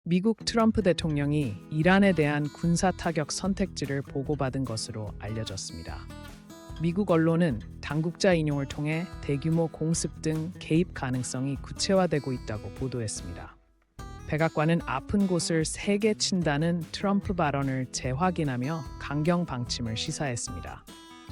미국 트럼프 대통령이 이란에 대한 군사 타격 선택지를 보고받은 것으로 알려졌습니다. 미국 언론은 당국자 인용을 통해 대규모 공습 등 개입 가능성이 구체화되고 있다고 보도했습니다. 백악관은 아픈 곳을 세게 친다는 트럼프 발언을 재확인하며 강경 방침을 시사했습니다.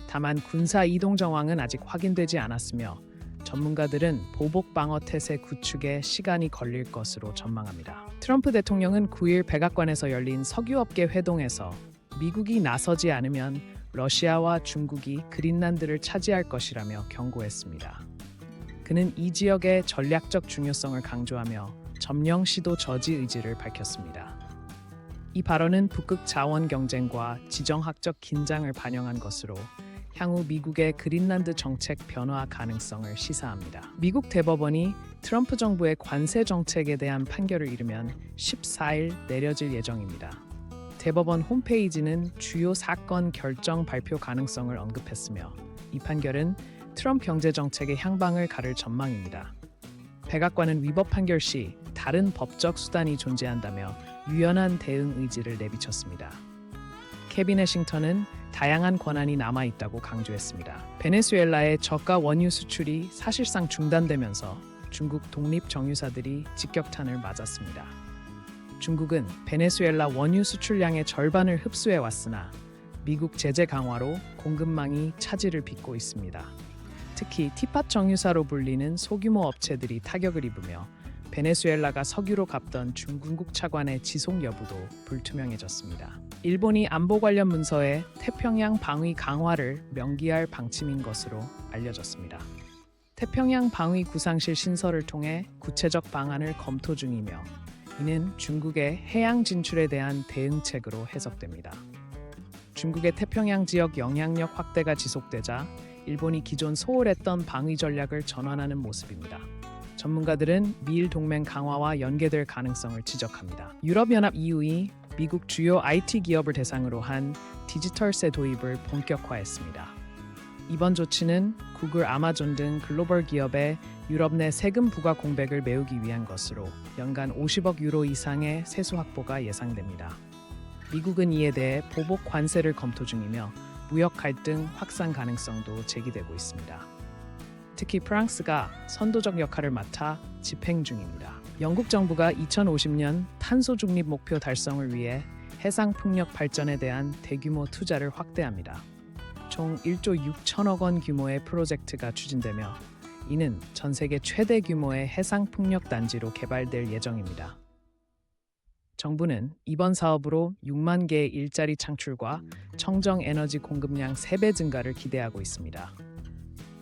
다만 군사 이동 정황은 아직 확인되지 않았으며 전문가들은 보복 방어 태세 구축에 시간이 걸릴 것으로 전망합니다. 트럼프 대통령은 9일 백악관에서 열린 석유업계 회동에서 미국이 나서지 않으면 러시아와 중국이 그린란드를 차지할 것이라며 경고했습니다. 그는 이 지역의 전략적 중요성을 강조하며 점령 시도 저지 의지를 밝혔습니다. 이 발언은 북극 자원 경쟁과 지정학적 긴장을 반영한 것으로 향후 미국의 그린란드 정책 변화 가능성을 시사합니다. 미국 대법원이 트럼프 정부의 관세 정책에 대한 판결을 이르면 14일 내려질 예정입니다. 대법원 홈페이지는 주요 사건 결정 발표 가능성을 언급했으며 이 판결은 트럼프 경제 정책의 향방을 가를 전망입니다. 백악관은 위법 판결 시 다른 법적 수단이 존재한다며 유연한 대응 의지를 내비쳤습니다. 케빈 해싱턴은 다양한 권한이 남아있다고 강조했습니다. 베네수엘라의 저가 원유 수출이 사실상 중단되면서 중국 독립 정유사들이 직격탄을 맞았습니다. 중국은 베네수엘라 원유 수출량의 절반을 흡수해 왔으나 미국 제재 강화로 공급망이 차질을 빚고 있습니다. 특히 티팟 정유사로 불리는 소규모 업체들이 타격을 입으며 베네수엘라가 석유로 갚던 중공급 차관의 지속 여부도 불투명해졌습니다. 일본이 안보 관련 문서에 태평양 방위 강화를 명기할 방침인 것으로 알려졌습니다. 태평양 방위 구상실 신설을 통해 구체적 방안을 검토 중이며 이는 중국의 해양 진출에 대한 대응책으로 해석됩니다. 중국의 태평양 지역 영향력 확대가 지속되자 일본이 기존 소홀했던 방위 전략을 전환하는 모습입니다. 전문가들은 미일 동맹 강화와 연계될 가능성을 지적합니다. 유럽연합 EU이 미국 주요 IT 기업을 대상으로 한 디지털세 도입을 본격화했습니다. 이번 조치는 구글, 아마존 등 글로벌 기업의 유럽 내 세금 부과 공백을 메우기 위한 것으로 연간 50억 유로 이상의 세수 확보가 예상됩니다. 미국은 이에 대해 보복 관세를 검토 중이며 무역 갈등 확산 가능성도 제기되고 있습니다. 특히 프랑스가 선도적 역할을 맡아 집행 중입니다. 영국 정부가 2050년 탄소 중립 목표 달성을 위해 해상 풍력 발전에 대한 대규모 투자를 확대합니다. 총 1조 6천억 원 규모의 프로젝트가 추진되며 이는 전 세계 최대 규모의 해상 풍력 단지로 개발될 예정입니다. 정부는 이번 사업으로 6만 개의 일자리 창출과 청정 에너지 공급량 3배 증가를 기대하고 있습니다.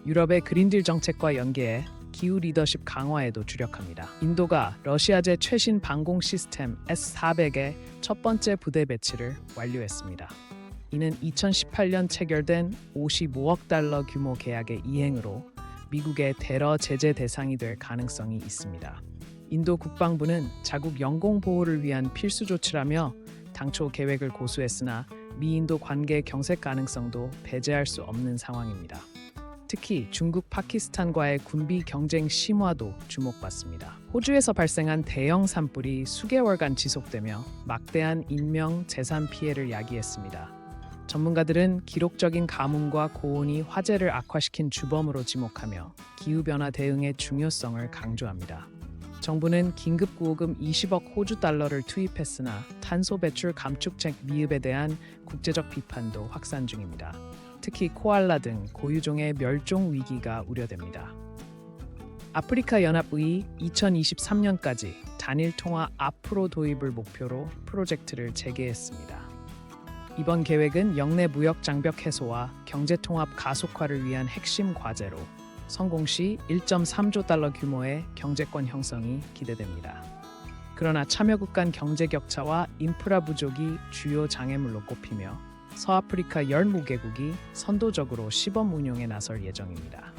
유럽의 그린딜 정책과 연계해 기후 리더십 강화에도 주력합니다. 인도가 러시아제 최신 방공 시스템 S-400의 첫 번째 부대 배치를 완료했습니다. 이는 2018년 체결된 55억 달러 규모 계약의 이행으로 미국의 대러 제재 대상이 될 가능성이 있습니다. 인도 국방부는 자국 영공 보호를 위한 필수 조치라며 당초 계획을 고수했으나 미인도 관계 경색 가능성도 배제할 수 없는 상황입니다. 특히 중국, 파키스탄과의 군비 경쟁 심화도 주목받습니다. 호주에서 발생한 대형 산불이 수개월간 지속되며 막대한 인명, 재산 피해를 야기했습니다. 전문가들은 기록적인 가뭄과 고온이 화재를 악화시킨 주범으로 지목하며 기후변화 대응의 중요성을 강조합니다. 정부는 긴급구호금 20억 호주 달러를 투입했으나 탄소 배출 감축책 미흡에 대한 국제적 비판도 확산 중입니다. 특히 코알라 등 고유종의 멸종 위기가 우려됩니다. 아프리카 연합의 2023년까지 단일 통화 앞으로 도입을 목표로 프로젝트를 재개했습니다. 이번 계획은 영내 무역 장벽 해소와 경제 통합 가속화를 위한 핵심 과제로 성공 시 1.3조 달러 규모의 경제권 형성이 기대됩니다. 그러나 참여국 간 경제 격차와 인프라 부족이 주요 장애물로 꼽히며 서아프리카 15개국이 선도적으로 시범 운용에 나설 예정입니다.